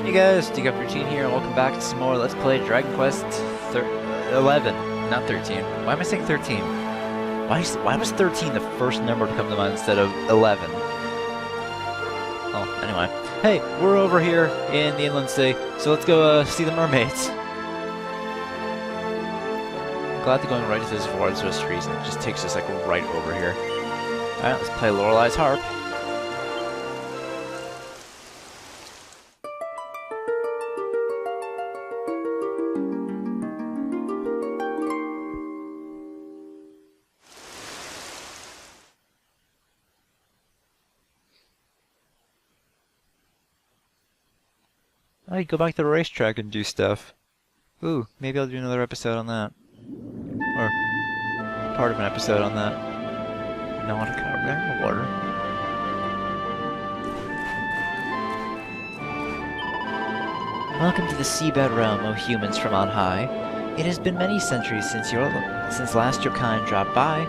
Hey guys, Decaf13 here, and welcome back to some more Let's Play Dragon Quest 11, not 13. Why am I saying 13? Why was 13 the first number to come to mind instead of 11? Oh, anyway. Hey, we're over here in the Inland Sea, so let's go see the mermaids. I'm glad they're going right into this forest with those trees, and it just takes us like right over here. Alright, let's play Lorelei's harp. I'd go back to the racetrack and do stuff. Ooh, maybe I'll do another episode on that. Or part of an episode on that. Nautica, we're in the water. Welcome to the seabed realm, O humans from on high. It has been many centuries since last your kind dropped by.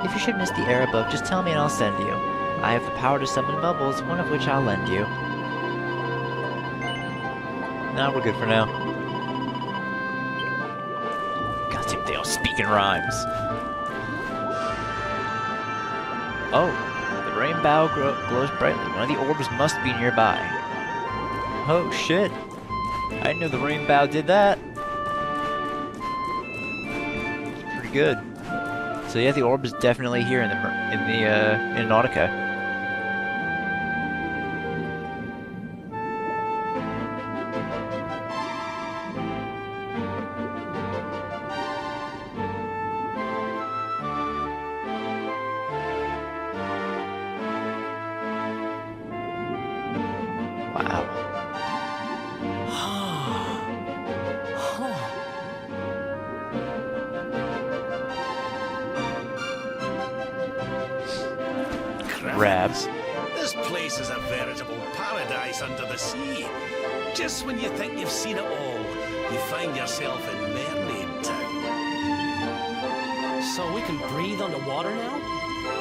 If you should miss the air above, just tell me and I'll send you. I have the power to summon bubbles, one of which I'll lend you. Nah, we're good for now. Goddamn, they all speak in rhymes. Oh, the rainbow glows brightly. One of the orbs must be nearby. Oh shit! I didn't know the rainbow did that. It's pretty good. So yeah, the orb is definitely here in Nautica. Crabs. This place is a veritable paradise under the sea. Just when you think you've seen it all, you find yourself in Mermaid Town. So we can breathe underwater now?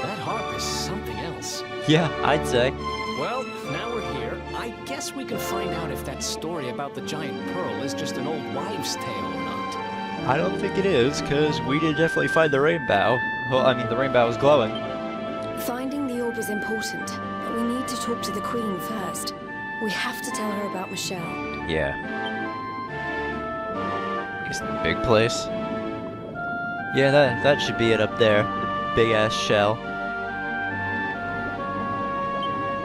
That harp is something else. Yeah, I'd say. Well, now we're here, I guess we can find out if that story about the giant pearl is just an old wives' tale or not. I don't think it is, because we did definitely find the rainbow. Well, I mean, the rainbow was glowing. Finding the orb is important, but we need to talk to the Queen first. We have to tell her about Michelle. Yeah. I guess the big place. Yeah, that should be it up there. The big ass shell.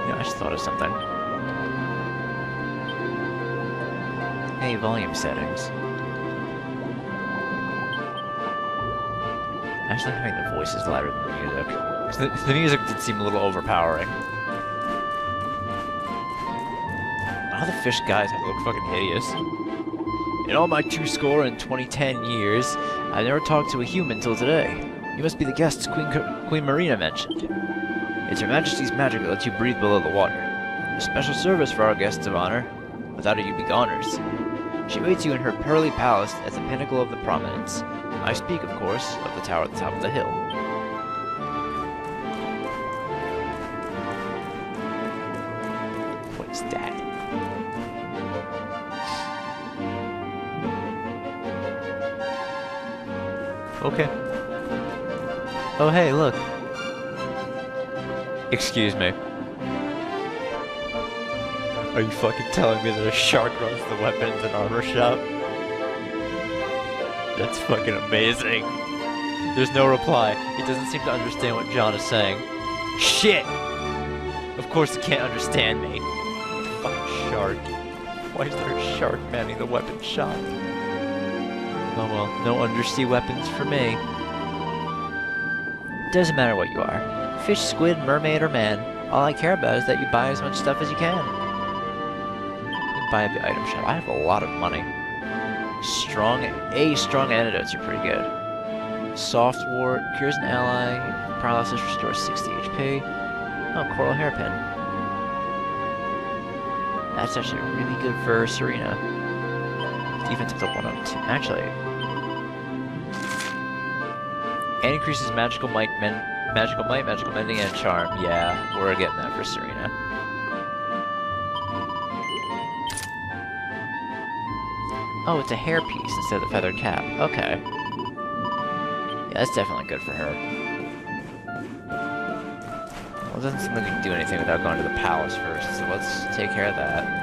Yeah, I just thought of something. Hey, volume settings. I actually like having the voices louder than the music. The music did seem a little overpowering. All the fish guys look fucking hideous. In all my 2010 years, I never talked to a human till today. You must be the guests Queen Marina mentioned. It's Her Majesty's magic that lets you breathe below the water. A special service for our guests of honor. Without it, you'd be goners. She waits you in her pearly palace at the pinnacle of the prominence. I speak, of course, of the tower at the top of the hill. What's that? Okay. Oh, hey, look. Excuse me. Are you fucking telling me that a shark runs the weapons and armor shop? That's fucking amazing. There's no reply. He doesn't seem to understand what John is saying. Shit! Of course he can't understand me. Fucking shark. Why is there a shark manning the weapon shop? Oh well, no undersea weapons for me. Doesn't matter what you are. Fish, squid, mermaid, or man. All I care about is that you buy as much stuff as you can. You can buy at the item shop. I have a lot of money. Strong antidotes are pretty good. Soft wart, cures an ally, paralysis restores 60 HP. Oh, coral hairpin. That's actually really good for Serena. Defense up to 102. Actually, and increases magical might, magical mending, and charm. Yeah, we're getting that for Serena. Oh, it's a hairpiece instead of the feather cap. Okay. Yeah, that's definitely good for her. Well, it doesn't seem like we can do anything without going to the palace first, so let's take care of that.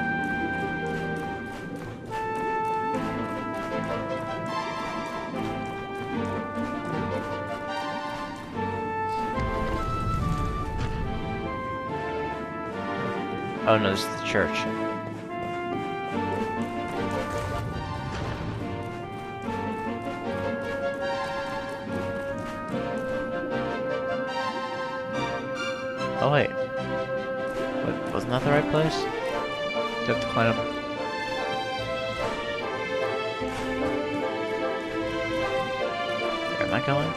Oh no, this is the church. Oh wait. What, wasn't that the right place? Do I have to climb up? Where am I going?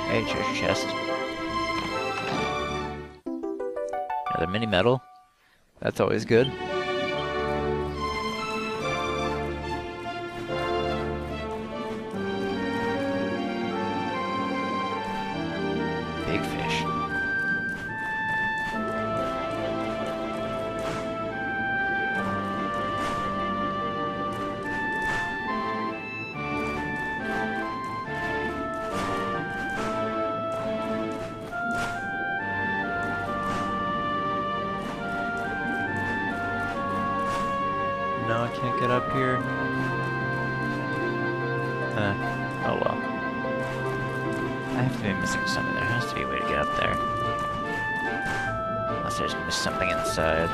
Hey, treasure chest. Another Minimetal. That's always good. Big fish. No, I can't get up here. Oh well. I have to be missing something. There has to be a way to get up there. Unless I just missed something inside.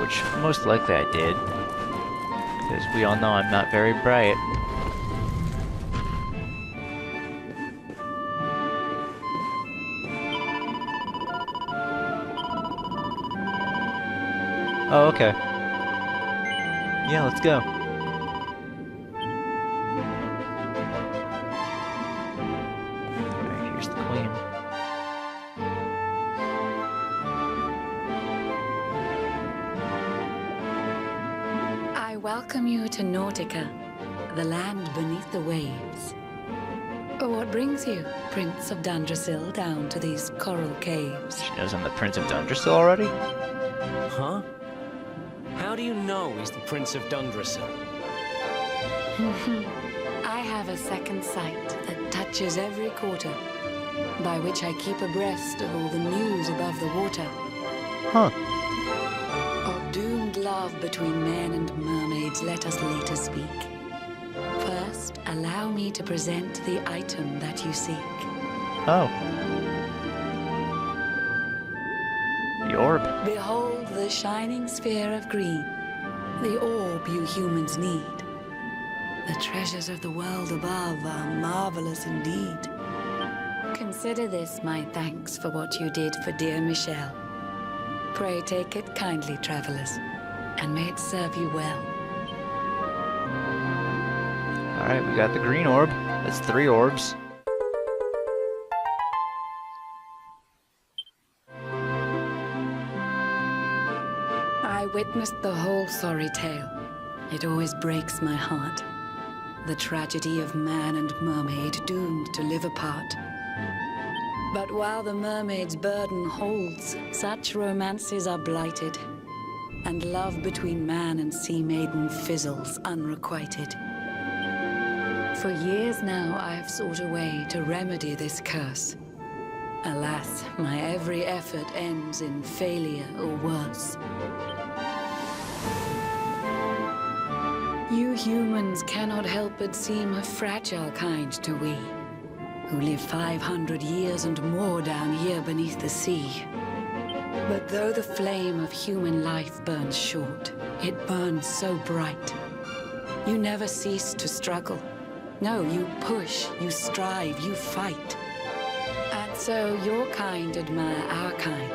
Which, most likely I did. Because we all know I'm not very bright. Oh, okay. Yeah, let's go. Alright, here's the queen. I welcome you to Nautica, the land beneath the waves. What brings you, Prince of Dundrasil, down to these coral caves? She knows I'm the Prince of Dundrasil already? Huh? How do you know he's the Prince of Dundrasil? I have a second sight that touches every quarter, by which I keep abreast of all the news above the water. Huh. Of doomed love between men and mermaids, let us later speak. First, allow me to present the item that you seek. Oh. The orb. Behold the shining sphere of green, the orb you humans need. The treasures of the world above are marvelous indeed. Consider this my thanks for what you did for dear Michelle. Pray take it kindly, travelers, and may it serve you well. Alright, we got the green orb. That's 3 orbs. I witnessed the whole sorry tale. It always breaks my heart. The tragedy of man and mermaid doomed to live apart. But while the mermaid's burden holds, such romances are blighted, and love between man and sea maiden fizzles unrequited. For years now I have sought a way to remedy this curse. Alas, my every effort ends in failure or worse. You humans cannot help but seem a fragile kind to we, who live 500 years and more down here beneath the sea. But though the flame of human life burns short, it burns so bright. You never cease to struggle. No, you push, you strive, you fight. And so your kind admire our kind,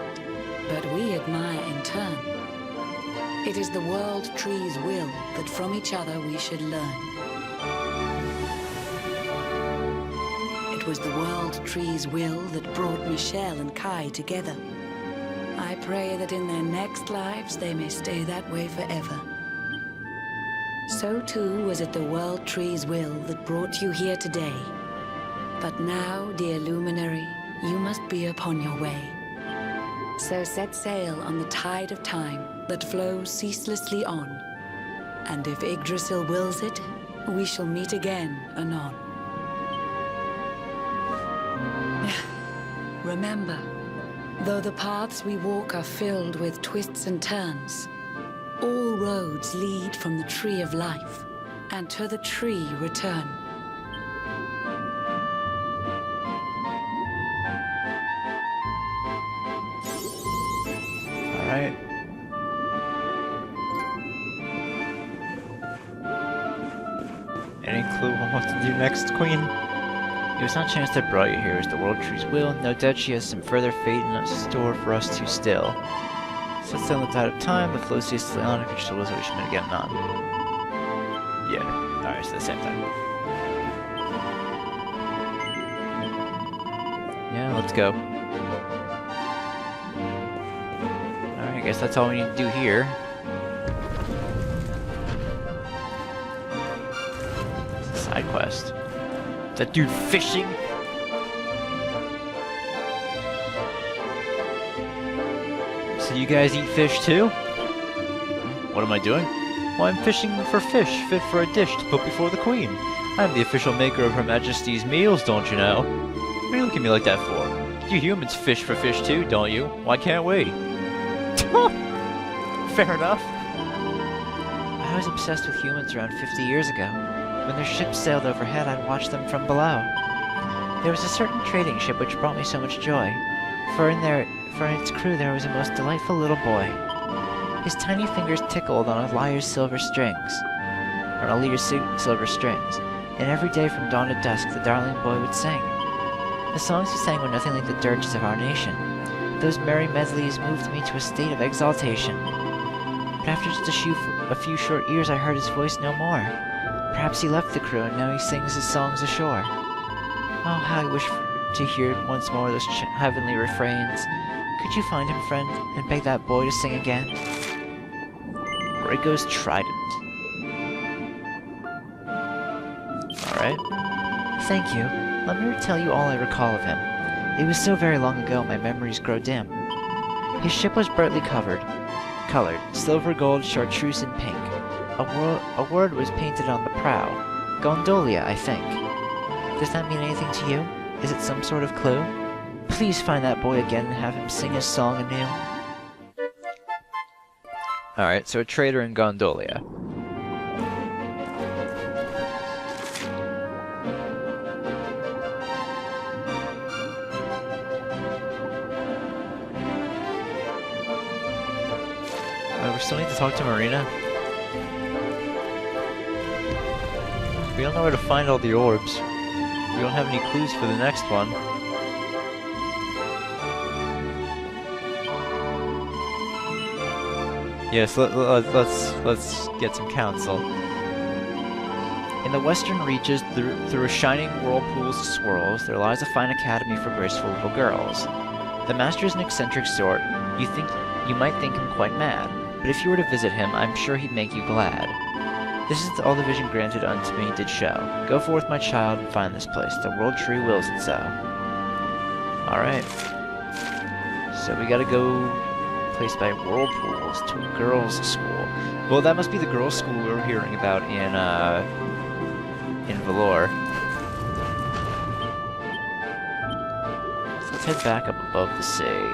but we admire in turn. It is the world tree's will that from each other we should learn. It was the world tree's will that brought Michelle and Kai together. I pray that in their next lives they may stay that way forever. So too was it the world tree's will that brought you here today. But now, dear luminary, you must be upon your way. So set sail on the tide of time that flows ceaselessly on. And if Yggdrasil wills it, we shall meet again anon. Remember, though the paths we walk are filled with twists and turns, all roads lead from the tree of life, and to the tree return. Alright. Any clue on what to do next, Queen? It was not chance that brought you here, as the World Tree's will. No doubt she has some further fate in store for us two still. Set sail on the tide of time, the flow ceases on if you told us what we should meet again on. Yeah, alright, it's the same time. Yeah, let's go. Alright, I guess that's all we need to do here. It's a side quest. Is that dude fishing? So you guys eat fish too? What am I doing? Well, I'm fishing for fish, fit for a dish to put before the Queen. I'm the official maker of Her Majesty's meals, don't you know? What are you looking at me like that for? You humans fish for fish too, don't you? Why can't we? Fair enough. I was obsessed with humans around 50 years ago. When their ships sailed overhead, I'd watch them from below. There was a certain trading ship which brought me so much joy, for in its crew there was a most delightful little boy. His tiny fingers tickled on a lyre's silver strings, and every day from dawn to dusk the darling boy would sing. The songs he sang were nothing like the dirges of our nation. Those merry medleys moved me to a state of exaltation. But after just a few short years I heard his voice no more. Perhaps he left the crew and now he sings his songs ashore. Oh, how I wish to hear once more those heavenly refrains. Could you find him, friend, and beg that boy to sing again? Rigo's Trident. Alright. Thank you. Let me tell you all I recall of him. It was so very long ago my memories grow dim. His ship was brightly colored, silver, gold, chartreuse, and pink. A word was painted on the prow. Gondolia, I think. Does that mean anything to you? Is it some sort of clue? Please find that boy again and have him sing his song anew. Alright, so a trader in Gondolia. We still need to talk to Marina. We don't know where to find all the orbs. We don't have any clues for the next one. Yes, let's get some counsel. In the western reaches, through a shining whirlpool's swirls, there lies a fine academy for graceful little girls. The master is an eccentric sort. You might think him quite mad, but if you were to visit him, I'm sure he'd make you glad. This is all the vision granted unto me did show. Go forth, my child, and find this place. The world tree wills it so. Alright. So we gotta go place by whirlpools to a girls' school. Well, that must be the girls' school we were hearing about in Valor. So let's head back up above the sea.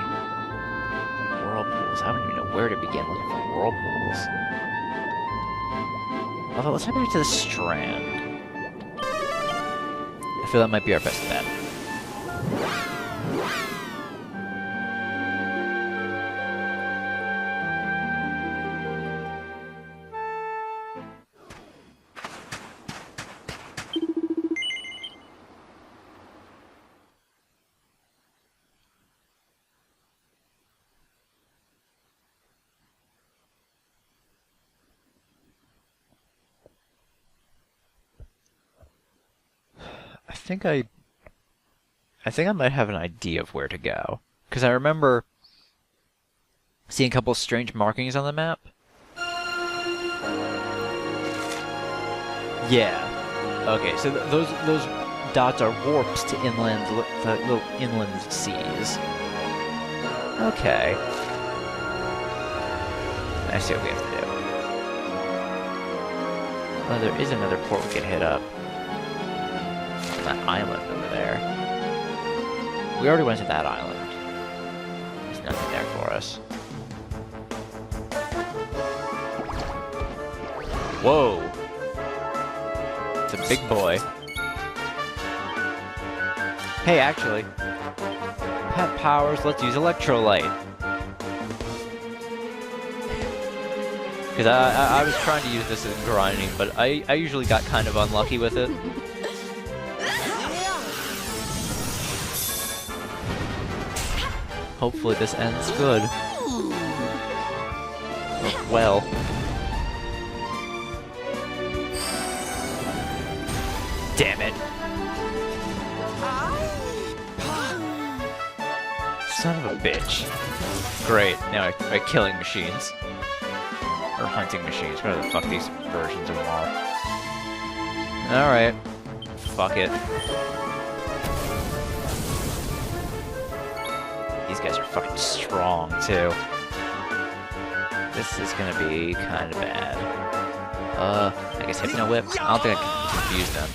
Whirlpools. I don't even know where to begin looking for whirlpools. Although, let's head back to the Strand. I feel that might be our best bet. I think I might have an idea of where to go. Because I remember seeing a couple strange markings on the map. Yeah. Okay, so those dots are warps to inland, the little inland seas. Okay. I see what we have to do. Oh, there is another port we can hit up. That island over there. We already went to that island. There's nothing there for us. Whoa! It's a big boy. Hey, actually, pet powers, let's use electrolyte. Because I was trying to use this in grinding, but I usually got kind of unlucky with it. Hopefully this ends good. Or well. Damn it. Son of a bitch. Great, now by killing machines. Or hunting machines, whatever the fuck these versions of them are. Alright. Fuck it. These guys are fucking strong, too. This is gonna be kinda bad. I guess Hypno Whip? I don't think I can confuse them.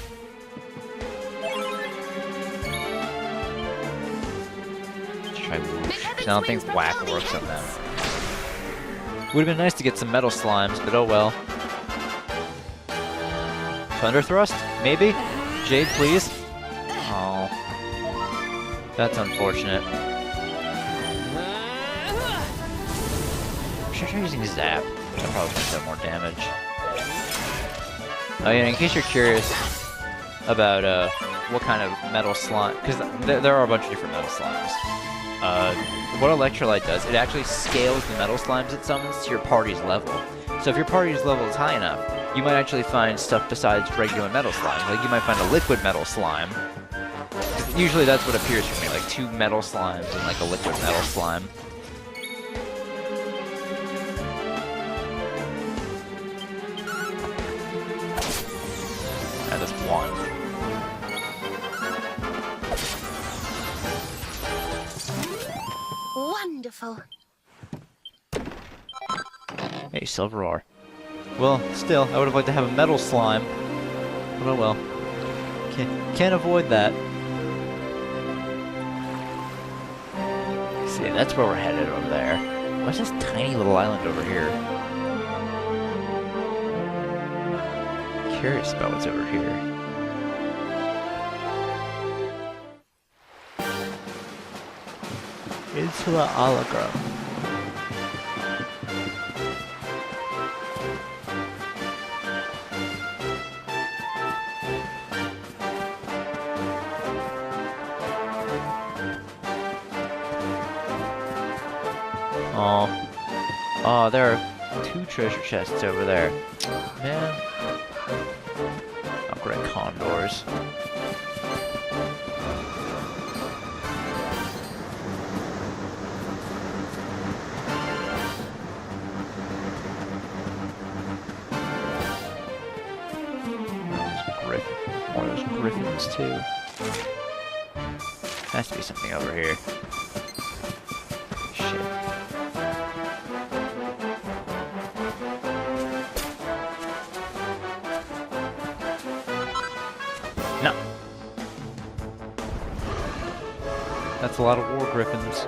Let's try Whoosh. I don't think Whack works on them. Would have been nice to get some metal slimes, but oh well. Thunder Thrust? Maybe? Jade, please? Oh. That's unfortunate. Should I try using Zap? That probably makes that more damage. Oh yeah, in case you're curious about what kind of metal slime, because there are a bunch of different metal slimes. What electrolyte does, it actually scales the metal slimes it summons to your party's level. So if your party's level is high enough, you might actually find stuff besides regular metal slime. Like you might find a liquid metal slime. Usually that's what appears for me, like 2 metal slimes and like a liquid metal slime. That's 1. Wonderful. Hey, silver ore. Well, still, I would have liked to have a metal slime. But oh well. Can't avoid that. See, that's where we're headed over there. What's this tiny little island over here? Curious about what's over here. Into the hologram. Oh, there are 2 treasure chests over there. Man. Oh, great condors. Oh, there's griffins too. Has to be something over here. Shit. No. That's a lot of war griffins.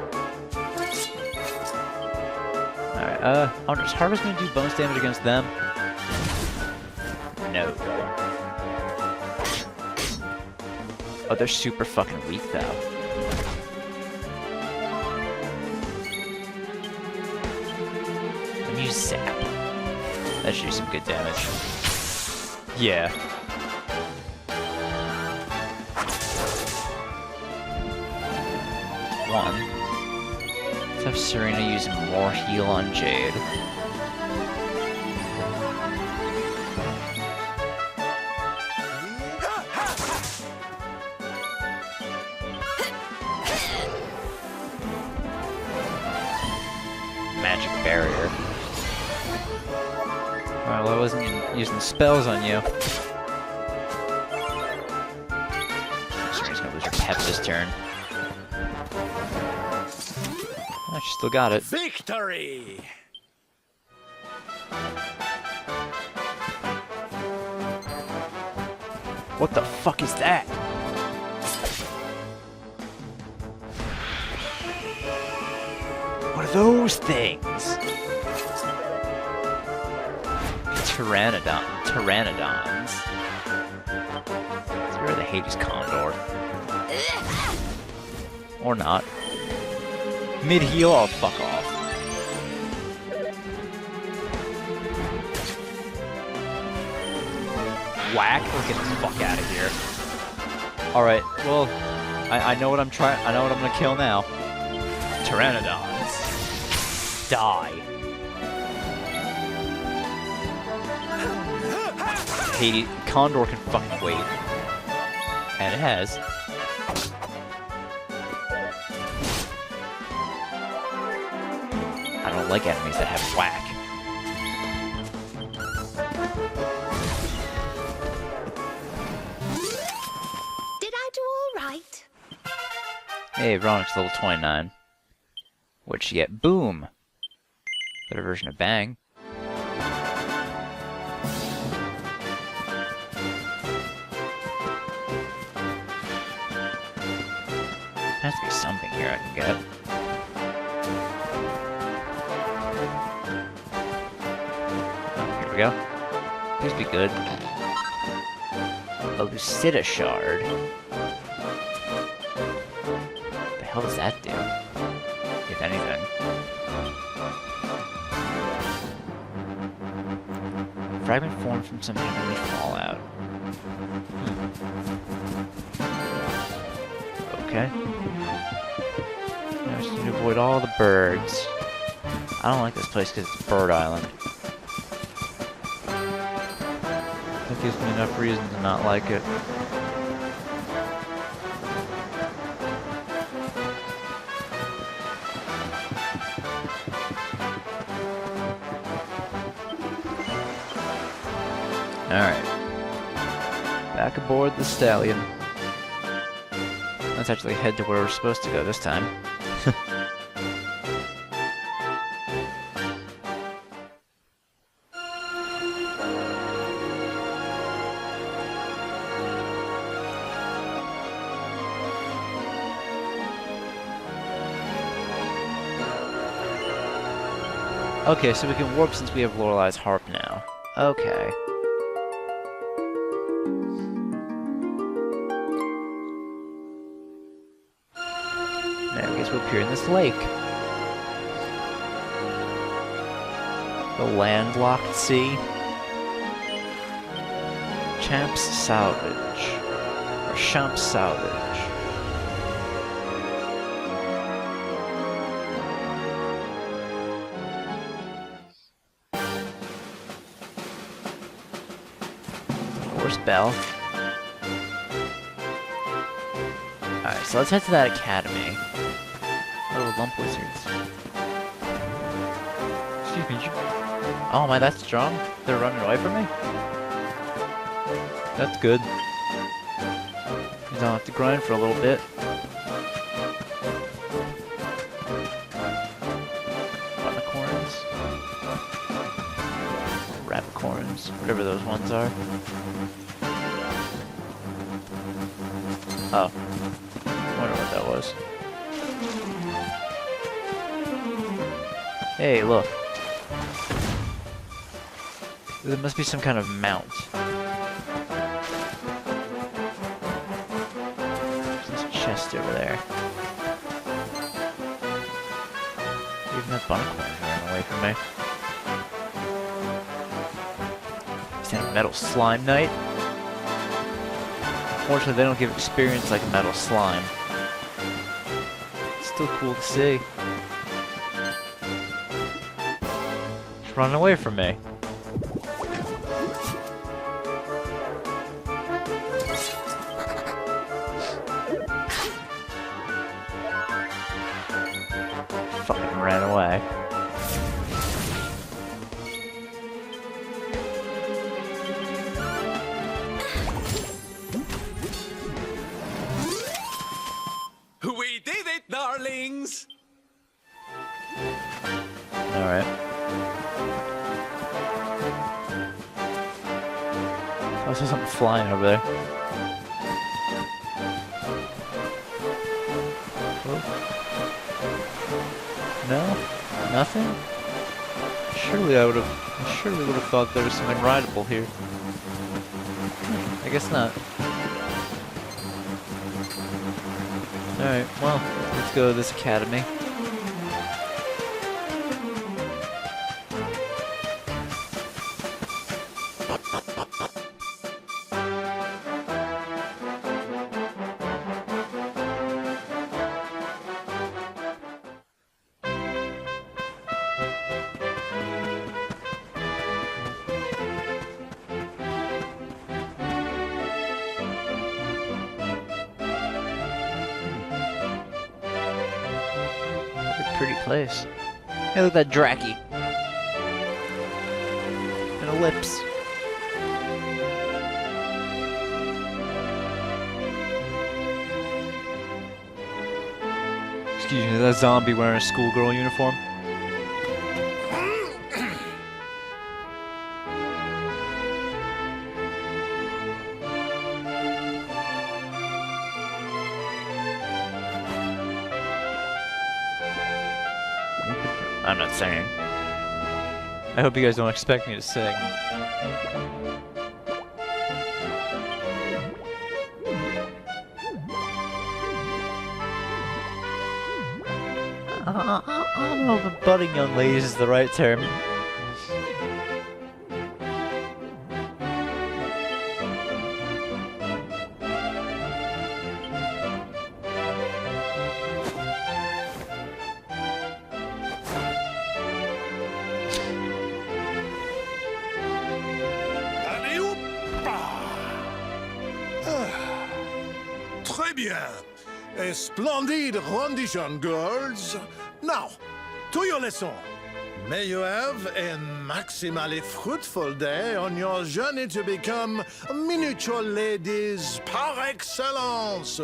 Alright, oh, is Harvest gonna do bonus damage against them? No. Oh, they're super fucking weak, though. Let me use Zap. That should do some good damage. Yeah. One. Let's have Serena use more heal on Jade. Magic barrier. Alright, well I wasn't using spells on you. Serena's gonna lose her pep this turn. Still got it. Victory! What the fuck is that? What are those things? Pteranodons. Where are the Hades Condor? Or not. Mid-heal, oh, fuck off. Whack? Let's get the fuck out of here. Alright, well, I know what I'm trying. I know what I'm gonna kill now. Pteranodons. Die. Hades Condor can fucking wait. And it has. I don't like enemies that have whack. Did I do all right? Hey, Veronic's level 29. What'd she get? Boom! Better version of Bang. There has to be something here I can get. Oh, here we go. Please be good. A Lucida shard. What the hell does that do? If anything. Fragment formed from some heavenly fallout. Okay. I just need to avoid all the birds. I don't like this place because it's Bird Island. That gives me enough reason to not like it. Alright. Back aboard the Stallion. Let's actually head to where we're supposed to go this time. Okay, so we can warp since we have Lorelei's harp now. Okay. Now I guess we'll appear in this lake. The landlocked sea. Champ's Salvage. Or Champ's Salvage. Bell. Alright, so let's head to that academy. Little lump wizards. Excuse me, oh, am I that strong? They're running away from me? That's good. Because I'll have to grind for a little bit. Unicorns. Rabicorns. Whatever those ones are. Oh. I wonder what that was. Hey, look. There must be some kind of mount. There's this chest over there. Even that bunnicorn ran away from me. Is that a metal slime knight? Unfortunately, they don't give experience like metal slime. It's still cool to see. It's running away from me. Fucking ran away. We did it, darlings! I saw something flying over there. Oh. No? Nothing? Surely I would have thought there was something rideable here. I guess not. Alright, well, let's go to this academy. Pretty place. Hey, look at that Draki. An ellipse. Excuse me, that zombie wearing a schoolgirl uniform? I'm not singing. I hope you guys don't expect me to sing. I don't know if budding young ladies is the right term. Très bien. A splendid rendition, girls. Now, to your lesson. May you have a maximally fruitful day on your journey to become miniature ladies par excellence.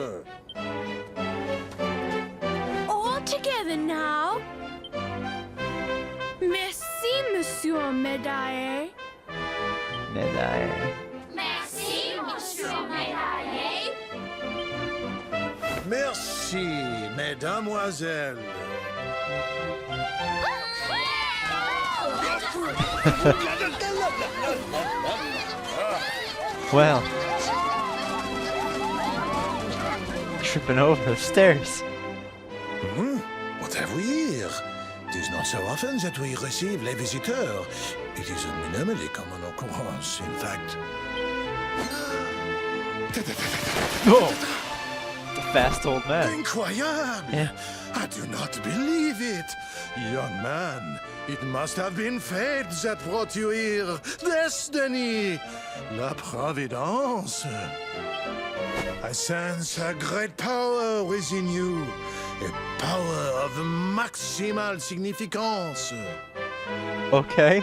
All together now. Merci, Monsieur Medaille. Medallions. Merci, Monsieur Medaille. Merci, mesdemoiselles. Well. Tripping over the stairs. What have we here? It is not so often that we receive les visiteurs. It is a minimally common occurrence, in fact. Oh! The fast old man. Incroyable! Yeah. I do not believe it. Young man, it must have been fate that brought you here. Destiny! La Providence. I sense a great power within you. A power of maximal significance. Okay.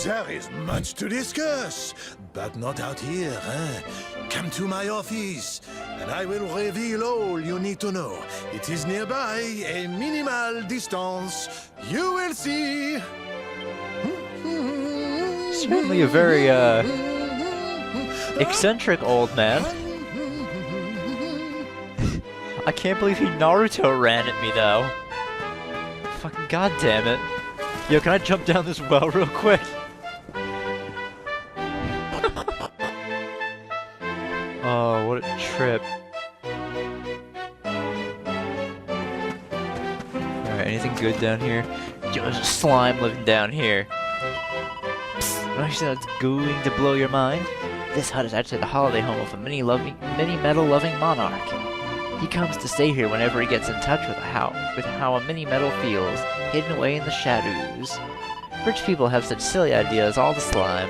There is much to discuss, but not out here, eh? Come to my office, and I will reveal all you need to know. It is nearby, a minimal distance. You will see. Certainly a very, eccentric old man. I can't believe he Naruto ran at me, though. Fucking goddamn it. Yo, can I jump down this well real quick? Oh, what a trip. Alright, anything good down here? Yo, there's a slime living down here. Psst, don't you say that's going to blow your mind? This hut is actually the holiday home of a mini-metal-loving monarch. He comes to stay here whenever he gets in touch with how a mini-metal feels, hidden away in the shadows. Rich people have such silly ideas all the slime.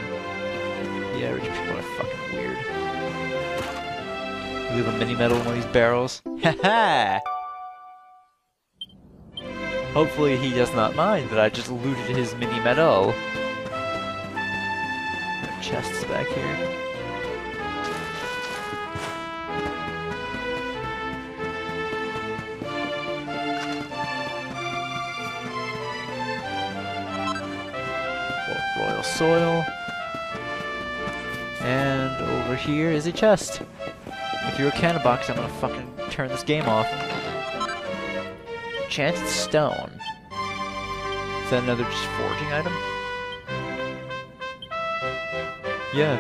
Yeah, rich people are fucking weird. Leave a mini-metal in one of these barrels. Haha! Hopefully he does not mind that I just looted his mini-metal. Chests back here. Royal soil. And over here is a chest. If you're a cannon box, I'm gonna fucking turn this game off. Enchanted stone. Is that another just forging item? Yeah.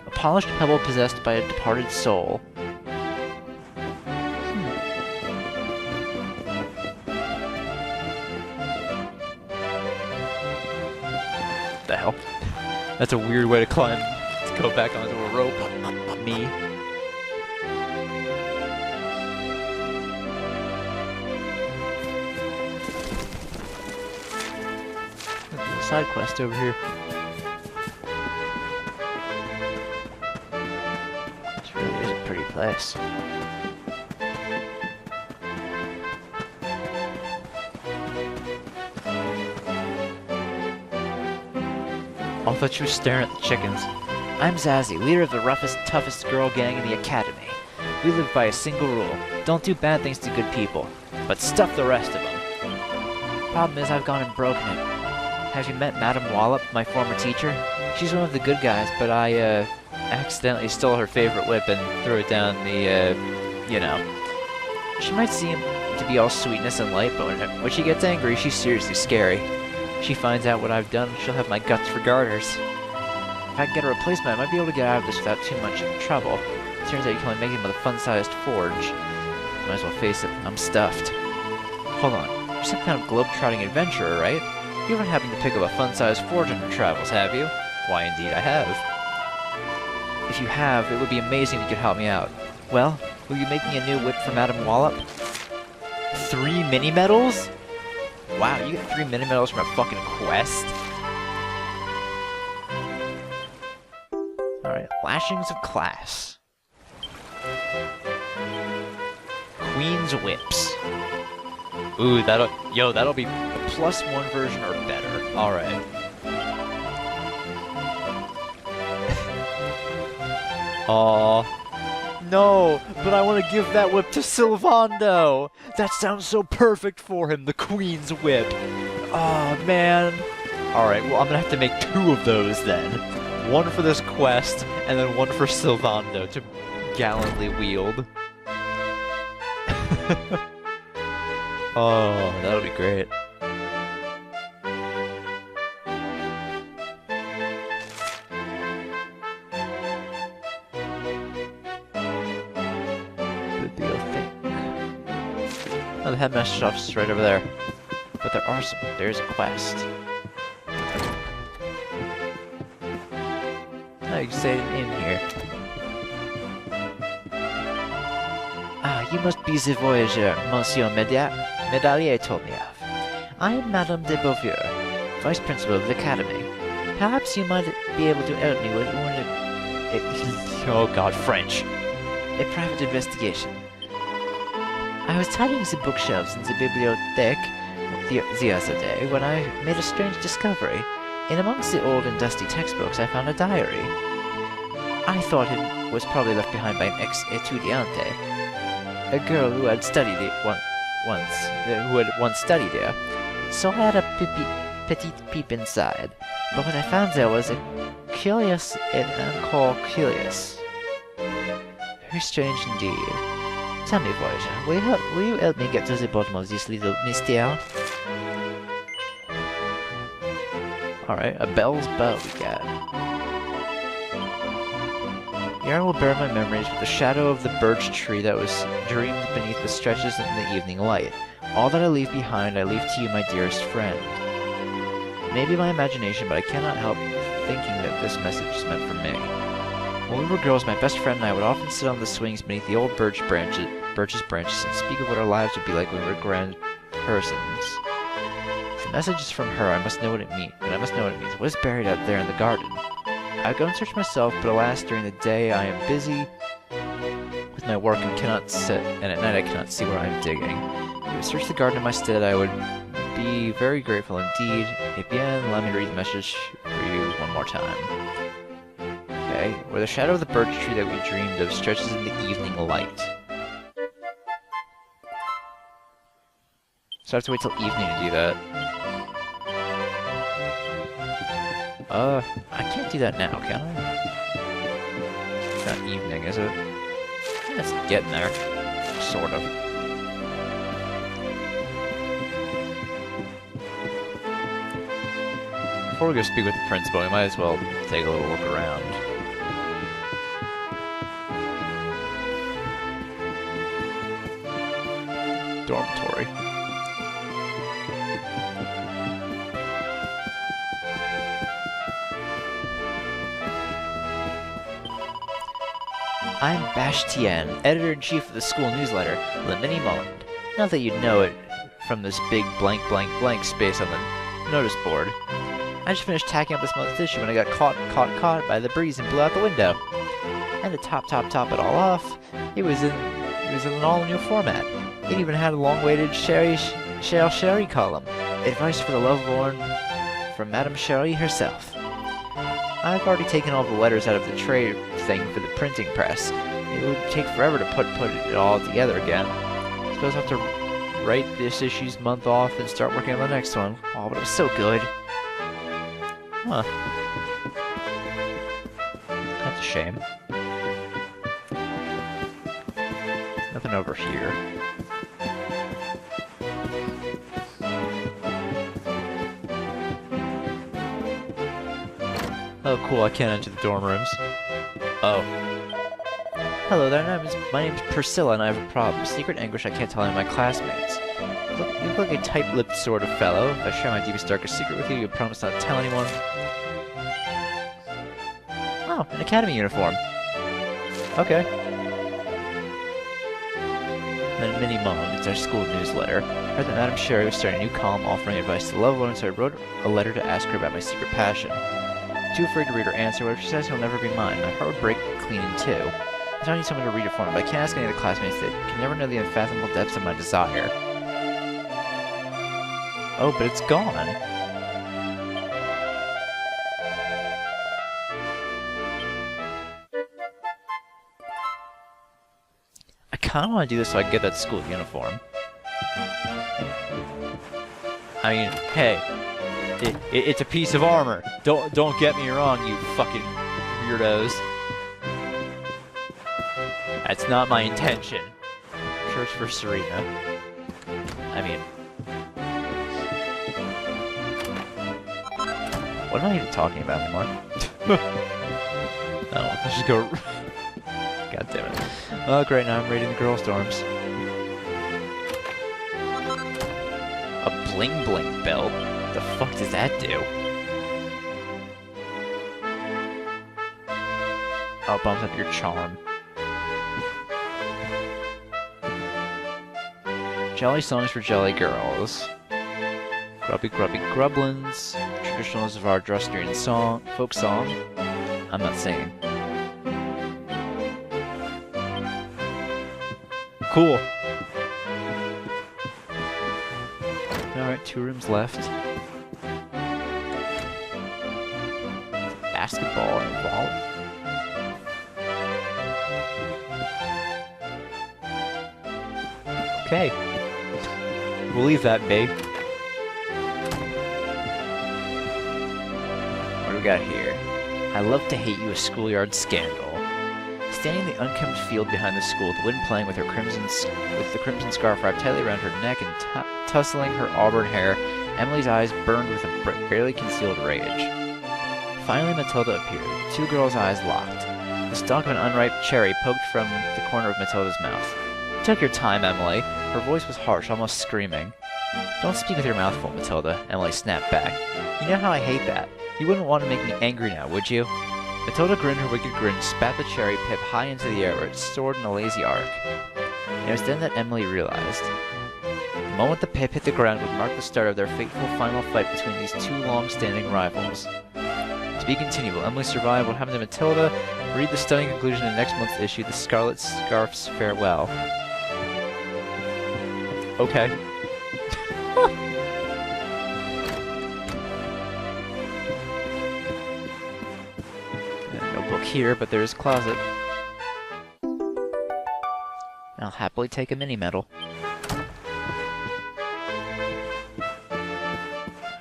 A polished pebble possessed by a departed soul. The hell? That's a weird way to climb. To go back onto a rope. Me. Side quest over here. This really is a pretty place. I thought you were staring at the chickens. I'm Zazzy, leader of the roughest, toughest girl gang in the academy. We live by a single rule. Don't do bad things to good people, but stuff the rest of them. Problem is, I've gone and broken it. Have you met Madam Wallop, my former teacher? She's one of the good guys, but I, accidentally stole her favorite whip and threw it down the, you know. She might seem to be all sweetness and light, but when she gets angry, she's seriously scary. If she finds out what I've done, she'll have my guts for garters. If I can get a replacement, I might be able to get out of this without too much trouble. It turns out you can only make them with a fun-sized forge. Might as well face it, I'm stuffed. Hold on, you're some kind of globe-trotting adventurer, right? You haven't happened to pick up a fun-sized forge in your travels, have you? Why, indeed I have. If you have, it would be amazing if you could help me out. Well, will you make me a new whip for Madam Wallop? 3 mini-metals? Wow, you get 3 mini-metals from a fucking quest? Alright, Lashings of Class. Queen's Whips. Ooh, that'll be a +1 version or better. Alright. Aw. No, but I want to give that whip to Sylvando. That sounds so perfect for him, the Queen's Whip. Oh, man. Alright, well, I'm gonna have to make 2 of those then. One for this quest, and then one for Sylvando to gallantly wield. Oh, that'll be great. Oh, the headmaster's office is right over there. But there's a quest. Oh, you can say it in here. Ah, you must be the voyager Monsieur Medallions told me of. I am Madame de Beauvieux, Vice Principal of the Academy. Perhaps you might be able to help me with oh god, French. A private investigation. I was tidying the bookshelves in the bibliothèque the other day when I made a strange discovery. In amongst the old and dusty textbooks, I found a diary. I thought it was probably left behind by an ex-etudiante, a girl who had studied it once studied there. So I had a petite peep inside, but what I found there was a curious and encore curious. Very strange indeed. Tell me, Voyager, will you help me get to the bottom of this little mystery? Alright, a bell's bow we got. Here I will bury my memories with the shadow of the birch tree that was dreamed beneath the stretches in the evening light. All that I leave behind, I leave to you, my dearest friend. Maybe my imagination, but I cannot help thinking that this message is meant for me. When we were girls, my best friend and I would often sit on the swings beneath the old birch's branches and speak of what our lives would be like when we were grand persons. If the message is from her, I must know what it means. What is buried out there in the garden? I go and search myself, but alas, during the day I am busy with my work and cannot sit, and at night I cannot see where I am digging. If you search the garden in my stead, I would be very grateful indeed. Eh bien, let me read the message for you one more time. Okay, where the shadow of the birch tree that we dreamed of stretches in the evening light. So I have to wait till evening to do that. I can't do that now, can I? It's not evening, is it? Yeah, it's getting there. Sort of. Before we go speak with the principal, we might as well take a little look around. Dormitory. I'm Bastien, editor-in-chief of the school newsletter, Le Minimetal. Not that you'd know it from this big blank blank blank space on the notice board. I just finished tacking up this month's issue when I got caught by the breeze and blew out the window. And to top it all off, it was in an all-new format. It even had a long-awaited Sherry column. Advice for the lovelorn from Madame Sherry herself. I've already taken all the letters out of the tray thing for the printing press. It would take forever to put it all together again. I suppose I'll have to write this issue's month off and start working on the next one. Oh, but it was so good. Huh. That's a shame. Nothing over here. Oh, cool, I can't enter the dorm rooms. Oh. Hello there, my name's Priscilla, and I have a problem. Secret anguish I can't tell any of my classmates. You look like a tight-lipped sort of fellow. If I share my deepest, darkest secret with you, you promise not to tell anyone. Oh, an academy uniform. Okay. Then Minimetal, it's our school newsletter. I heard that Madame Sherry was starting a new column offering advice to the lovelorn, so I wrote a letter to ask her about my secret passion. Too afraid to read her answer, but if she says he'll never be mine, my heart would break clean in two. I need someone to read it for me, but I can't ask any of the classmates that can never know the unfathomable depths of my desire. Oh, but it's gone. I kinda wanna do this so I can get that school uniform. I mean, hey, it's a piece of armor. Don't get me wrong, you fucking weirdos. That's not my intention. Church for Serena. I mean, what am I even talking about anymore? Oh, I should go. God damn it. Oh, great, now I'm raiding the girls' dorms. A bling bling belt? The fuck does that do? Oh, it bumps up your charm. Jelly songs for jelly girls. Grubby grubby grublins. Traditional Zardrustrian song, folk song. I'm not singing. Cool. Alright, 2 rooms left. Basketball and volley. Okay. We'll leave that be. What do we got here? I love to hate you, a schoolyard scandal. Standing in the unkempt field behind the school, the wind playing with the crimson scarf wrapped tightly around her neck and tussling her auburn hair, Emily's eyes burned with a barely concealed rage. Finally, Matilda appeared. The 2 girls' eyes locked. The stalk of an unripe cherry poked from the corner of Matilda's mouth. Take your time, Emily. Her voice was harsh, almost screaming. Don't speak with your mouth full, Matilda, Emily snapped back. You know how I hate that. You wouldn't want to make me angry now, would you? Matilda grinned her wicked grin, spat the cherry pip high into the air where it soared in a lazy arc. And it was then that Emily realized. The moment the pip hit the ground would mark the start of their fateful final fight between these 2 long-standing rivals. To be continued, will Emily survive? What happened to Matilda? Read the stunning conclusion in next month's issue, The Scarlet Scarf's Farewell. Okay. No book here, but there is a closet. I'll happily take a Minimetal.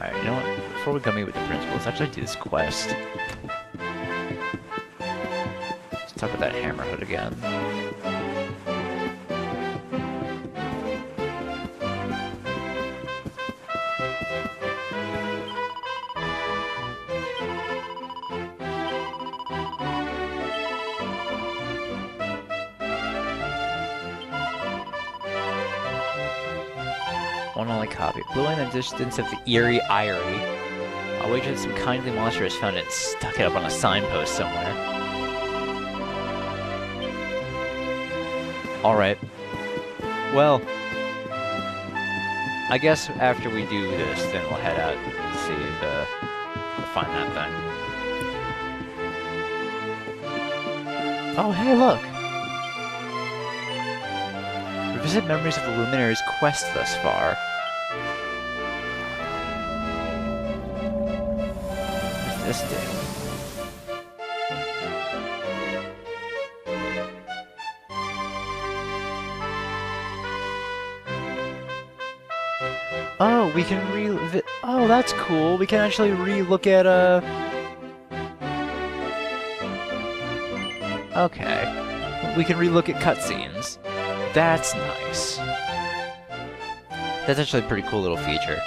Alright, you know what? Before we go meet with the principal, let's actually do this quest. Just talk about that hammerhead again. One only copy. Blew in the distance of the eerie eyrie. I'll wager that some kindly monster has found it and stuck it up on a signpost somewhere. Alright. Well, I guess after we do this, then we'll head out and see if we'll find that thing. Oh, hey, look! Revisit memories of the Luminary's quest thus far. What's this do? Oh, we can oh, that's cool. We can actually re-look at, okay. We can re-look at cutscenes. That's nice. That's actually a pretty cool little feature.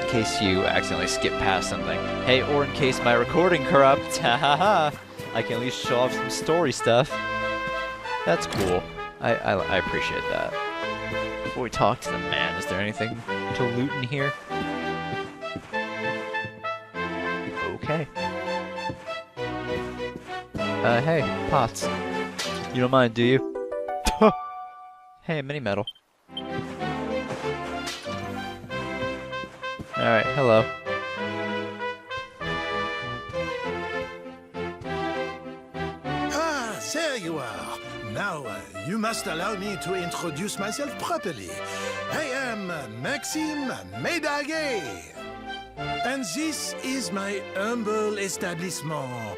In case you accidentally skip past something. Hey, or in case my recording corrupts, hahaha, I can at least show off some story stuff. That's cool. I appreciate that. Before we talk to the man, is there anything to loot in here? Okay. Hey, Pots. You don't mind, do you? Hey, Minimetal. Alright, hello. Ah, there you are. Now, you must allow me to introduce myself properly. I am Maxime Medallions. And this is my humble establishment,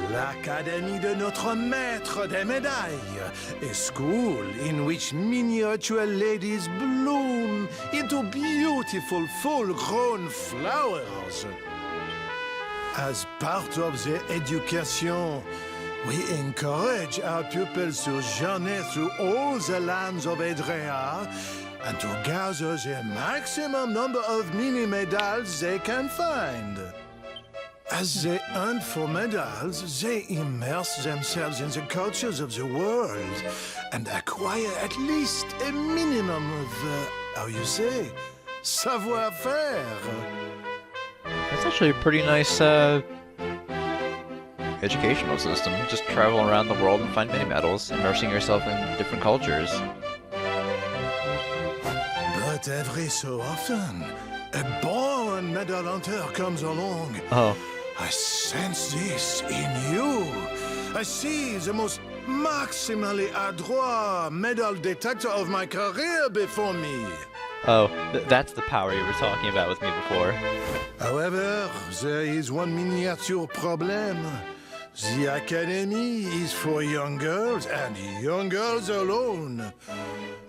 l'Académie de Notre Maître des Médailles, a school in which miniature ladies bloom into beautiful full-grown flowers. As part of the education, we encourage our pupils to journey through all the lands of Edrea and to gather the maximum number of mini-medals they can find. As they hunt for medals, they immerse themselves in the cultures of the world and acquire at least a minimum of, how you say, savoir-faire. That's actually a pretty nice, educational system. Just travel around the world and find mini-medals, immersing yourself in different cultures. But every so often, a born medal hunter comes along. Oh. I sense this in you. I see the most maximally adroit medal detector of my career before me. Oh, that's the power you were talking about with me before. However, there is one miniature problem. The Academy is for young girls and young girls alone.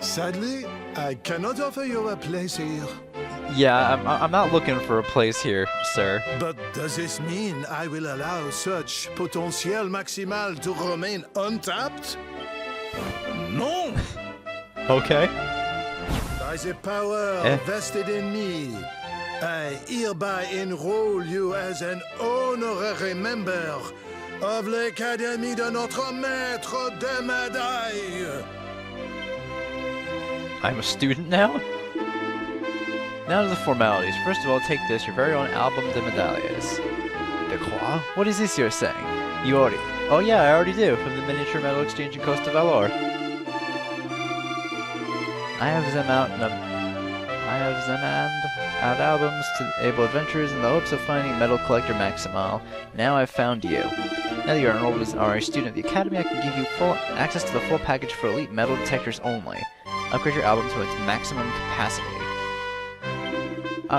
Sadly, I cannot offer you a place here. Yeah, I'm not looking for a place here, sir. But does this mean I will allow such potential maximal to remain untapped? No! Okay. By the power vested in me, I hereby enroll you as an honorary member of l'Académie de Notre Maître des Médailles. I'm a student now? Now to the formalities. First of all, take this, your very own album de Medallions. De quoi? What is this you're saying? You already... Oh yeah, I already do, from the Miniature Metal Exchange in Costa Valor. I have them out albums to able adventurers in the hopes of finding Metal Collector Maximal. Now I've found you. Now that you are enrolled as an RA student of the Academy, I can give you full access to the full package for elite metal detectors only. Upgrade your album to its maximum capacity.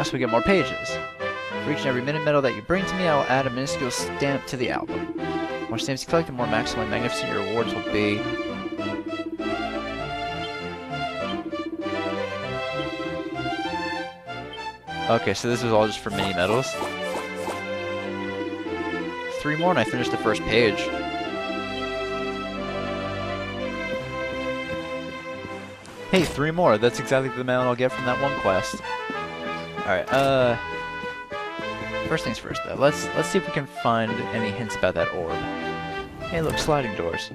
So we get more pages. For each and every Minimetal that you bring to me, I will add a minuscule stamp to the album. The more stamps you collect, the more maximally magnificent your rewards will be. Okay, so this is all just for mini medals. 3 more and I finished the first page. Hey, 3 more. That's exactly the amount I'll get from that one quest. Alright, first things first, though. Let's see if we can find any hints about that orb. Hey, look, sliding doors.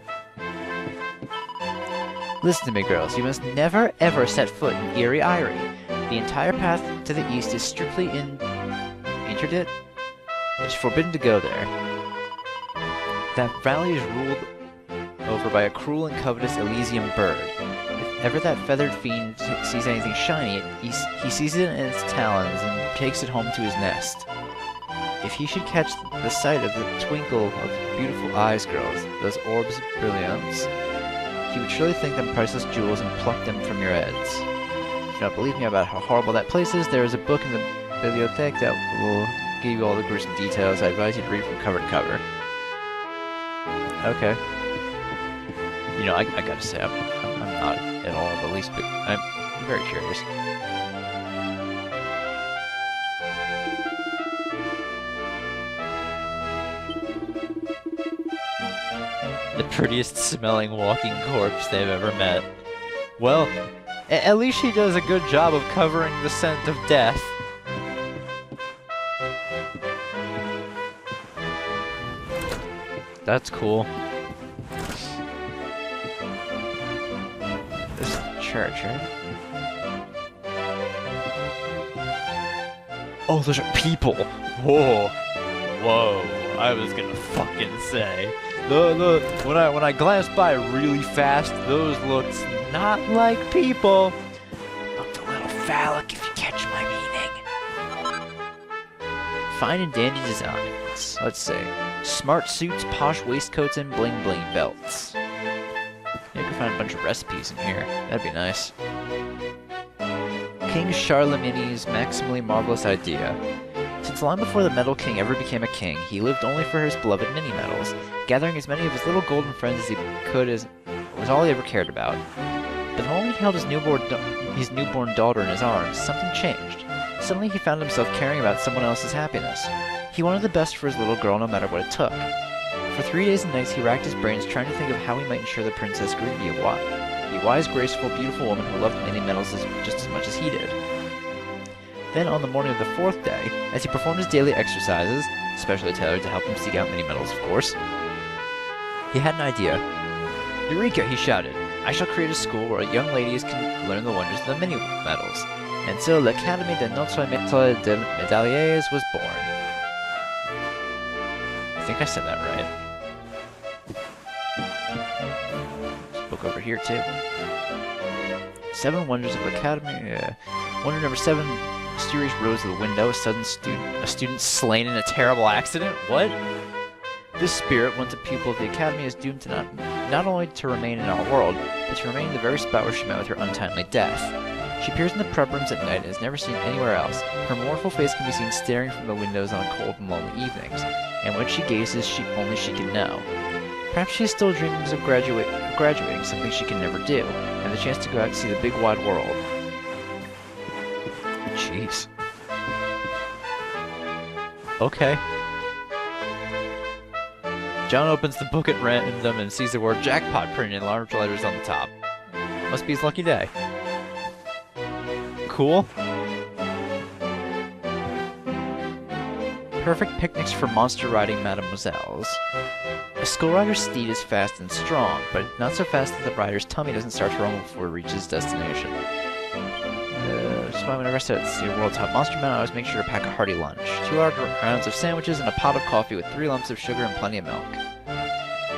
Listen to me, girls. You must never, ever set foot in Eerie Eyrie. The entire path to the east is strictly interdict. It's forbidden to go there. That valley is ruled over by a cruel and covetous Elysian bird. If ever that feathered fiend sees anything shiny, he seizes it in its talons and takes it home to his nest. If he should catch the sight of the twinkle of beautiful eyes, girls, those orbs of brilliance, he would surely think them priceless jewels and pluck them from your heads. If you don't believe me about how horrible that place is, there is a book in the bibliothèque that will give you all the gruesome details. I advise you to read from cover to cover. Okay. You know, I gotta say, I'm not at all the least bit. I'm very curious. The prettiest smelling walking corpse they've ever met. Well, at least she does a good job of covering the scent of death. That's cool. This is the church, right? Oh, those are people! Whoa! Whoa! I was gonna fucking say. When I glanced by really fast, those looked not like people. Looked a little phallic, if you catch my meaning. Fine and dandy designs. Let's see. Smart suits, posh waistcoats, and bling bling belts. You can find a bunch of recipes in here. That'd be nice. King Charlemagne's maximally marvelous idea. Since long before the Metal King ever became a king, he lived only for his beloved Minimetals, gathering as many of his little golden friends as he could was all he ever cared about. But the moment he held his newborn daughter in his arms, something changed. Suddenly he found himself caring about someone else's happiness. He wanted the best for his little girl no matter what it took. For 3 days and nights he racked his brains trying to think of how he might ensure the princess grew to be a wise, graceful, beautiful woman who loved Minimetals just as much as he did. Then, on the morning of the 4th day, as he performed his daily exercises, specially tailored to help him seek out Minimetals, of course, he had an idea. Eureka! He shouted. I shall create a school where young ladies can learn the wonders of the Minimetals. And so, l'Académie de Notre Méthode de Medallions was born. I think I said that right. This book over here, too. 7 Wonders of l'Académie. Wonder number 7. Mysterious rose of the window. A student slain in a terrible accident. What? This spirit, once a pupil of the academy, is doomed to not only to remain in our world, but to remain in the very spot where she met with her untimely death. She appears in the prep rooms at night and is never seen anywhere else. Her mournful face can be seen staring from the windows on cold and lonely evenings, and when she gazes, only she can know. Perhaps she still dreams of graduating, something she can never do, and the chance to go out and see the big wide world. Jeez. Okay. John opens the book at random and sees the word jackpot printed in large letters on the top. Must be his lucky day. Cool. Perfect picnics for monster riding mademoiselles. A school rider's steed is fast and strong, but not so fast that the rider's tummy doesn't start to rumble before it reaches its destination. That's why whenever I set out to see a world's top monster man, I always make sure to pack a hearty lunch. 2 large rounds of sandwiches and a pot of coffee with 3 lumps of sugar and plenty of milk.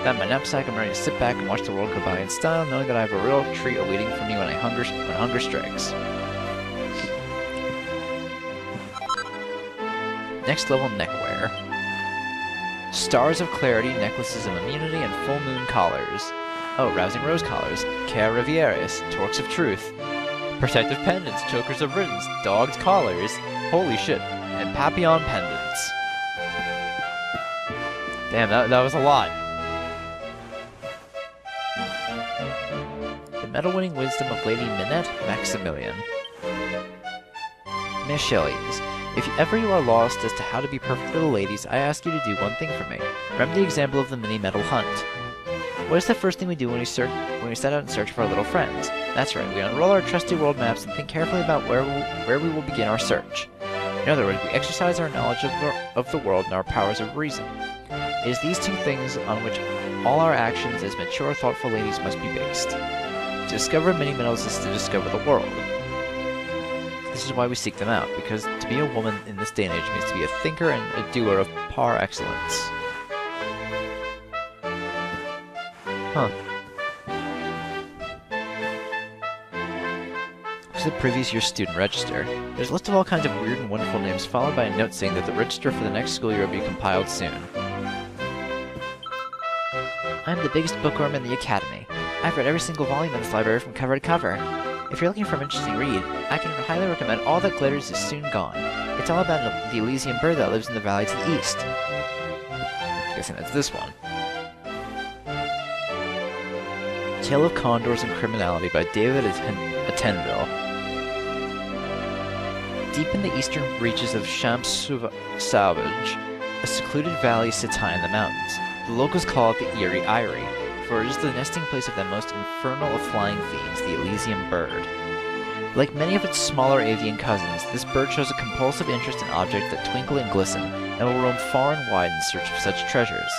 Then my knapsack, I'm ready to sit back and watch the world go by in style, knowing that I have a real treat awaiting for me when hunger strikes. Next level neckwear. Stars of clarity, necklaces of immunity, and full moon collars. Oh, rousing rose collars. Care Rivieres, torques of truth. Protective pendants, chokers of riddance, dogged collars, holy shit, and papillon pendants. Damn, that was a lot. The medal-winning wisdom of Lady Minette Maximilian. Michelles. If ever you are lost as to how to be perfect for the ladies, I ask you to do one thing for me. Remember the example of the Minimetal hunt. What is the first thing we do when we set out in search of our little friends? That's right, we unroll our trusty world maps and think carefully about where we will begin our search. In other words, we exercise our knowledge of the world and our powers of reason. It is these two things on which all our actions as mature, thoughtful ladies must be based. To discover Minimetals is to discover the world. This is why we seek them out, because to be a woman in this day and age means to be a thinker and a doer of par excellence. Huh. This is the previous year's student register. There's a list of all kinds of weird and wonderful names, followed by a note saying that the register for the next school year will be compiled soon. I'm the biggest bookworm in the academy. I've read every single volume in this library from cover to cover. If you're looking for an interesting read, I can highly recommend All That Glitters is Soon Gone. It's all about the Elysian bird that lives in the valley to the east. I'm guessing that's this one. Tale of Condors and Criminality by David Attenville. Deep in the eastern reaches of Champs-Sauvages, a secluded valley sits high in the mountains. The locals call it the Eerie Eyrie, for it is the nesting place of that most infernal of flying fiends, the Elysian bird. Like many of its smaller avian cousins, this bird shows a compulsive interest in objects that twinkle and glisten, and will roam far and wide in search of such treasures.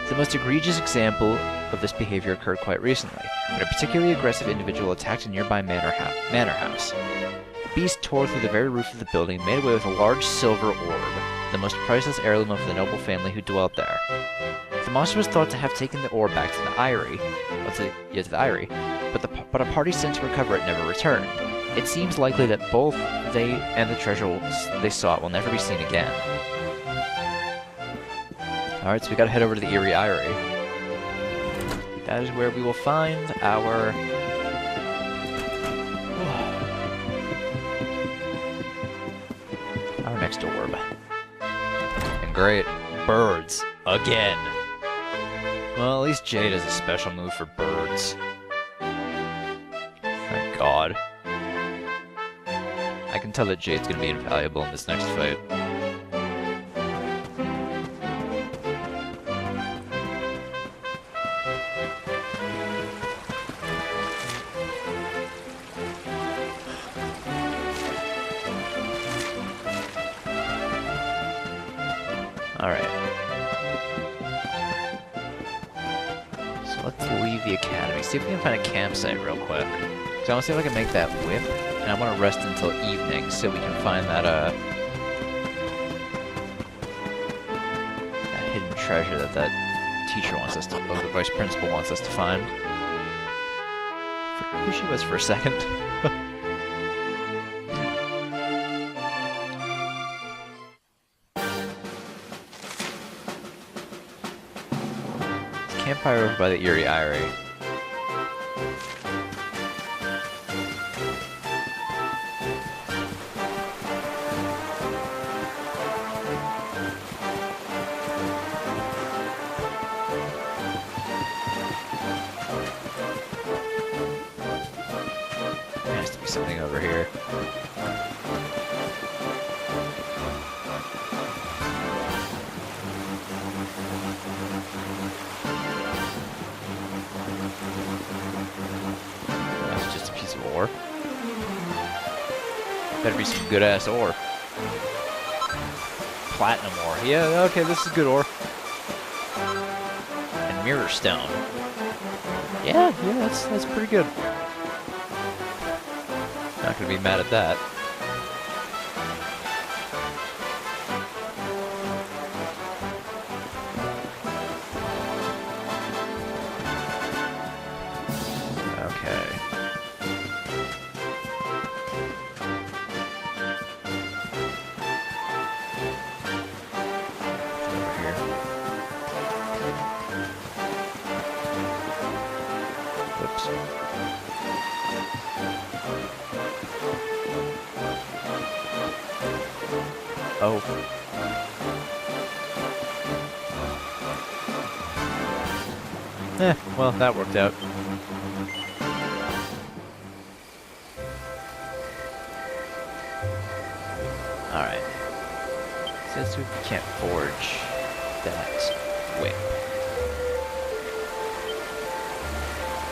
The most egregious example of this behavior occurred quite recently, when a particularly aggressive individual attacked a nearby manor house. The beast tore through the very roof of the building and made away with a large silver orb, the most priceless heirloom of the noble family who dwelt there. The monster was thought to have taken the orb back to the Eyrie, but a party sent to recover it never returned. It seems likely that both they and the treasure they sought will never be seen again. Alright, so we gotta head over to the Eerie Eyrie. That is where we will find our... our next orb. And great, birds. Again. Well, at least Jade has a special move for birds. Thank God. I can tell that Jade's gonna be invaluable in this next fight. Alright. So let's leave the academy. See if we can find a campsite real quick. So I want to see if I can make that whip, and I want to rest until evening so we can find that, that hidden treasure that teacher wants us to, or the vice principal wants us to find. I forgot who she was for a second. Campfire over by the Eerie Eyrie. There has to be something over here. That's just a piece of ore. Better be some good ass ore. Platinum ore. Yeah, okay, this is good ore. And mirror stone. Yeah, that's pretty good. Not gonna be mad at that. Oh. Well, that worked out. Alright. Let's see if we can't forge that whip.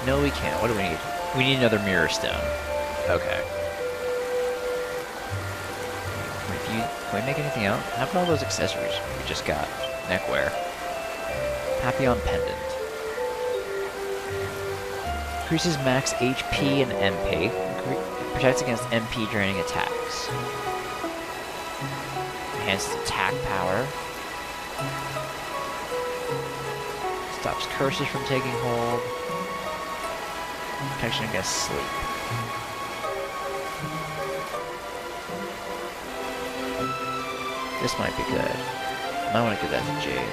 No, we can't. What do we need? We need another mirror stone. Okay. Can we make anything out? How about all those accessories we just got? Neckwear. Papillon pendant. Increases max HP and MP. Protects against MP draining attacks. Enhances attack power. Stops curses from taking hold. Protection against sleep. This might be good. Might want to give that to Jade.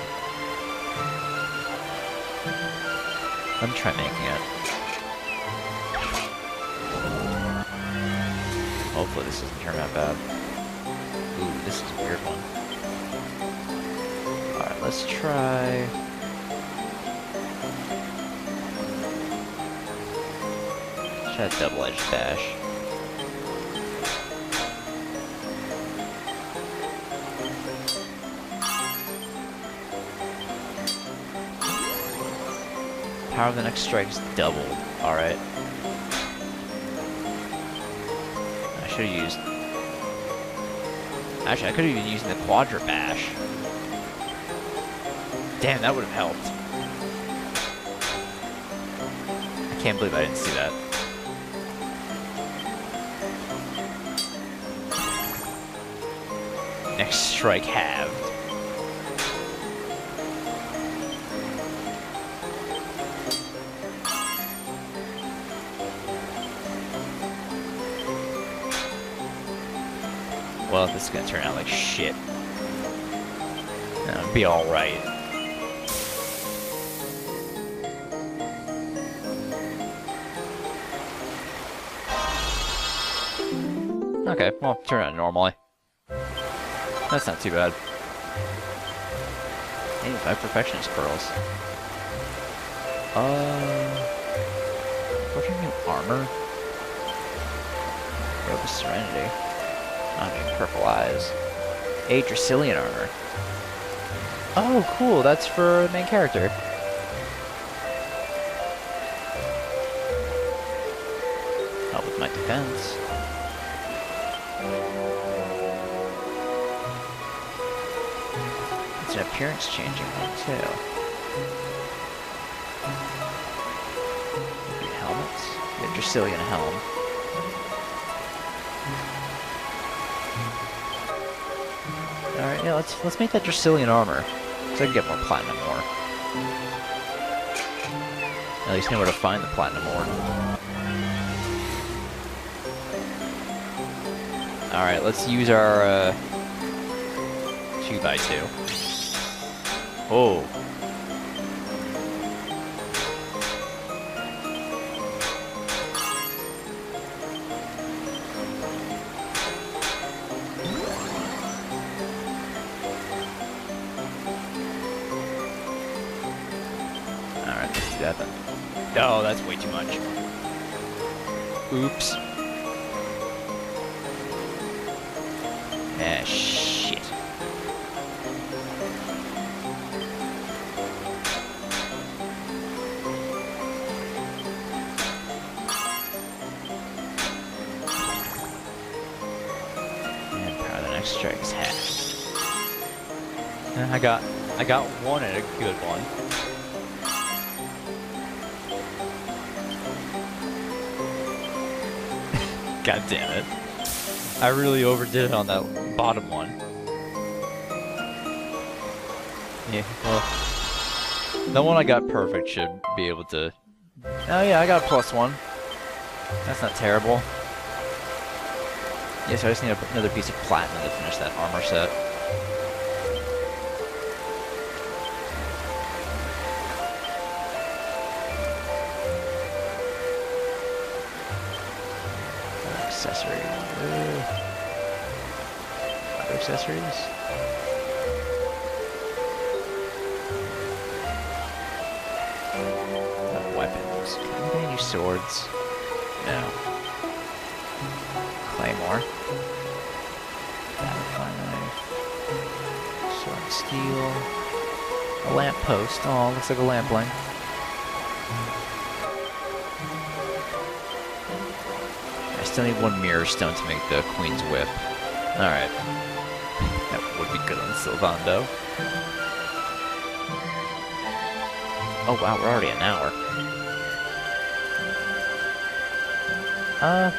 Let me try making it. Hopefully this doesn't turn out bad. Ooh, this is a weird one. Alright, let's try... Try a double-edged dash. Power of the next strike is doubled. Alright. I should have used... Actually, I could have been using the Quadra Bash. Damn, that would have helped. I can't believe I didn't see that. Next strike halved. Well, this is gonna turn out like shit. It'll be alright. Okay, well, turn out normally. That's not too bad. 85 Perfectionist Pearls. What's your new armor? Robe of Serenity. I'm getting purple eyes. A Dracilian armor. Oh, cool. That's for the main character. Help with my defense. It's an appearance changing one, too. Helmets. The Dracilian helm. Alright, yeah, let's make that Dracilian armor. So I can get more platinum ore. At least know where to find the platinum ore. Alright, let's use our 2x2. Oh. That then. Oh, that's way too much. Oops. Ah, shit. And power of the next strike is half. I got one and a good one. God damn it. I really overdid it on that bottom one. Yeah, well, the one I got perfect should be able to... Oh yeah, I got a +1. That's not terrible. Yeah, so I just need another piece of platinum to finish that armor set. Accessories. Other accessories? Weapons. Can anybody use swords? No. Claymore. Battlefly knife. steel. A lamp post. Oh, looks like a lampling. I still need one mirror stone to make the Queen's Whip. Alright. That would be good on Sylvando. Oh wow, we're already an hour. I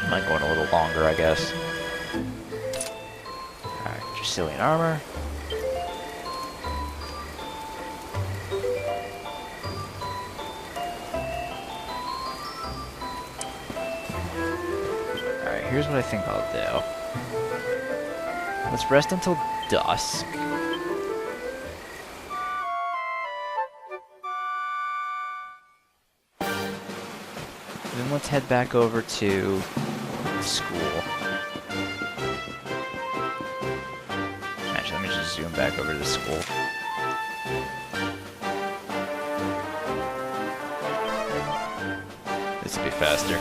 don't mind going a little longer, I guess. Alright, Dracilian armor. Alright, here's what I think I'll do. Let's rest until dusk. Then let's head back over to school. Actually, let me just zoom back over to the school. This will be faster.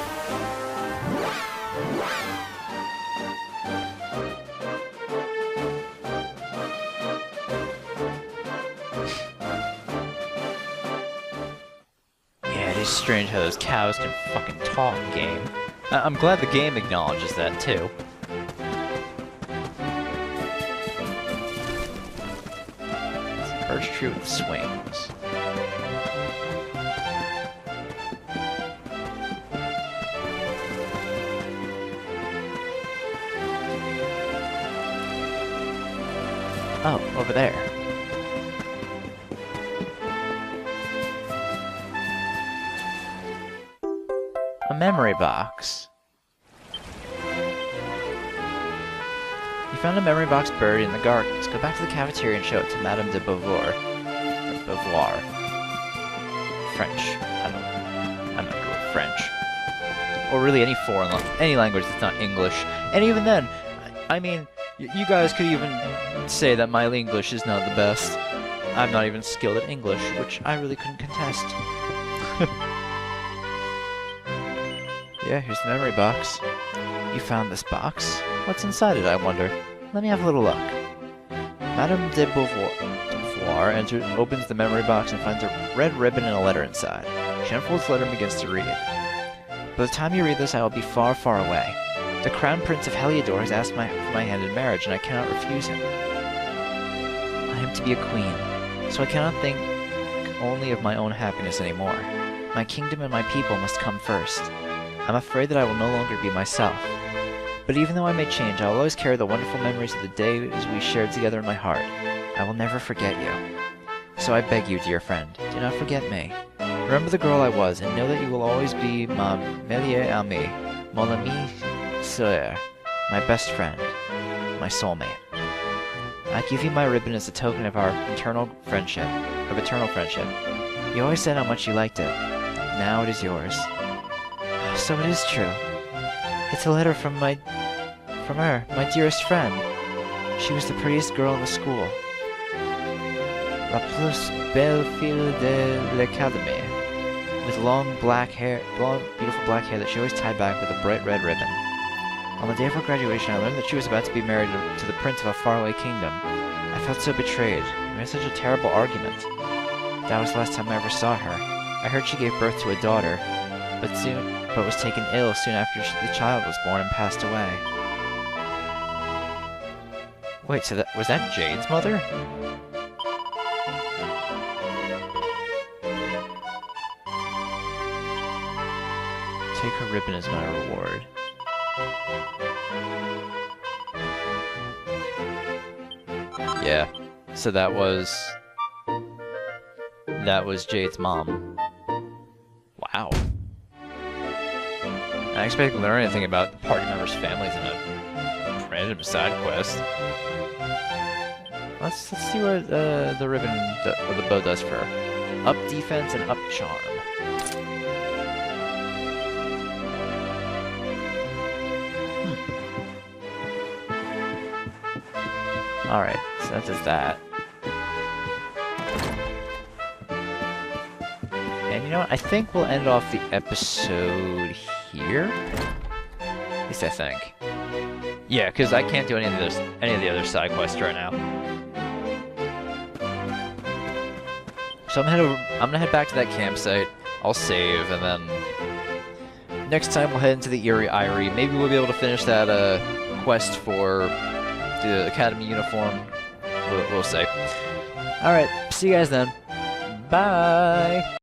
It's strange how those cows can fucking talk, game. I'm glad the game acknowledges that, too. It's a birch tree with swings. Oh, over there. A memory box. You found a memory box buried in the gardens. Go back to the cafeteria and show it to Madame de Beauvoir. Beauvoir. French. I'm not good with French. Or really any any language that's not English. And even then, I mean, you guys could even say that my English is not the best. I'm not even skilled at English, which I really couldn't contest. Yeah, here's the memory box. You found this box? What's inside it, I wonder? Let me have a little look. Madame de Beauvoir opens the memory box and finds a red ribbon and a letter inside. She unfolds the letter and begins to read. By the time you read this, I will be far, far away. The Crown Prince of Heliodor has asked for my hand in marriage, and I cannot refuse him. I am to be a queen, so I cannot think only of my own happiness anymore. My kingdom and my people must come first. I'm afraid that I will no longer be myself. But even though I may change, I will always carry the wonderful memories of the days we shared together in my heart. I will never forget you. So I beg you, dear friend, do not forget me. Remember the girl I was, and know that you will always be ma meilleure amie, mon ami sœur, my best friend, my soulmate. I give you my ribbon as a token of our eternal friendship. You always said how much you liked it. Now it is yours. So it is true. It's a letter from her, my dearest friend. She was the prettiest girl in the school. La plus belle fille de l'académie. With long, beautiful black hair that she always tied back with a bright red ribbon. On the day of her graduation, I learned that she was about to be married to the prince of a faraway kingdom. I felt so betrayed. We had such a terrible argument. That was the last time I ever saw her. I heard she gave birth to a daughter, but was taken ill soon after the child was born and passed away. Wait, so was that Jade's mother? Take her ribbon as my reward. Yeah, so that was Jade's mom. Wow. I expect to learn anything about the party members' families in a random side quest. Let's see what the ribbon or the bow does for her. Up defense and up charm. Alright, so that does that. And you know what? I think we'll end off the episode here. At least I think. Yeah, because I can't do any of the other side quests right now. So I'm gonna head back to that campsite. I'll save, and then next time we'll head into the Eerie Eyrie. Maybe we'll be able to finish that quest for the Academy uniform. We'll see. All right, see you guys then. Bye.